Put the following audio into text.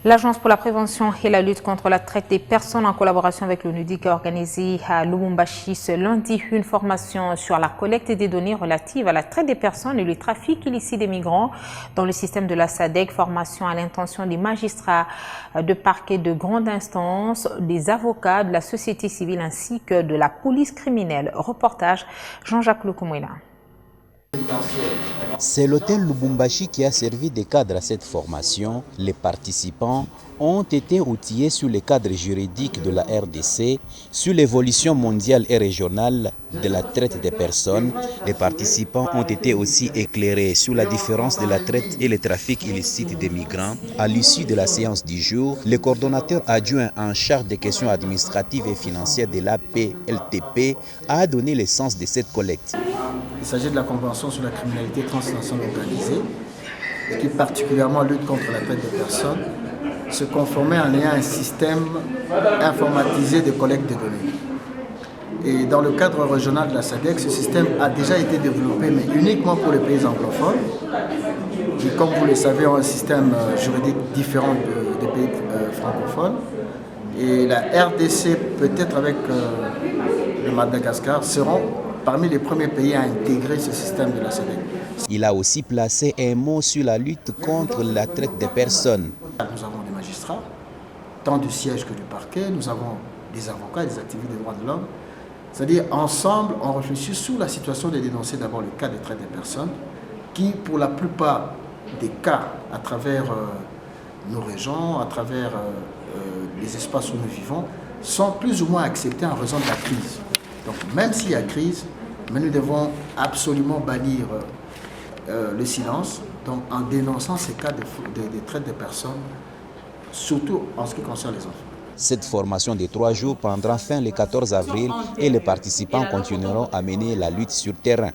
L'Agence pour la prévention et la lutte contre la traite des personnes en collaboration avec l'ONUDIC a organisé à Lubumbashi ce lundi une formation sur la collecte des données relatives à la traite des personnes et le trafic illicite des migrants dans le système de la SADC. Formation à l'intention des magistrats de parquet de grande instance, des avocats, de la société civile ainsi que de la police criminelle. Reportage Jean-Jacques Lukumwena. C'est l'hôtel Lubumbashi qui a servi de cadre à cette formation. Les participants ont été outillés sur les cadres juridiques de la RDC, sur l'évolution mondiale et régionale de la traite des personnes. Les participants ont été aussi éclairés sur la différence de la traite et le trafic illicite des migrants. À l'issue de la séance du jour, le coordonnateur adjoint en charge des questions administratives et financières de l'APLTP a donné le sens de cette collecte. Il s'agit de la Convention sur la criminalité transnationale organisée, qui particulièrement lutte contre la traite des personnes, se conformer en ayant un système informatisé de collecte de données. Et dans le cadre régional de la SADC, ce système a déjà été développé, mais uniquement pour les pays anglophones, qui, comme vous le savez, ont un système juridique différent des pays francophones. Et la RDC, peut-être avec le Madagascar, seront parmi les premiers pays à intégrer ce système de la SADC. Il a aussi placé un mot sur la lutte contre la traite des personnes. Nous avons des magistrats, tant du siège que du parquet, nous avons des avocats, des activistes des droits de l'homme. C'est-à-dire, ensemble, on réfléchit sur la situation de dénoncer d'abord le cas de traite des personnes, qui, pour la plupart des cas, à travers nos régions, à travers les espaces où nous vivons, sont plus ou moins acceptés en raison de la crise. Donc, même s'il y a crise, mais nous devons absolument bannir le silence, donc en dénonçant ces cas de traite des personnes, surtout en ce qui concerne les enfants. Cette formation de 3 jours prendra fin le 14 avril et les participants continueront à mener la lutte sur terrain.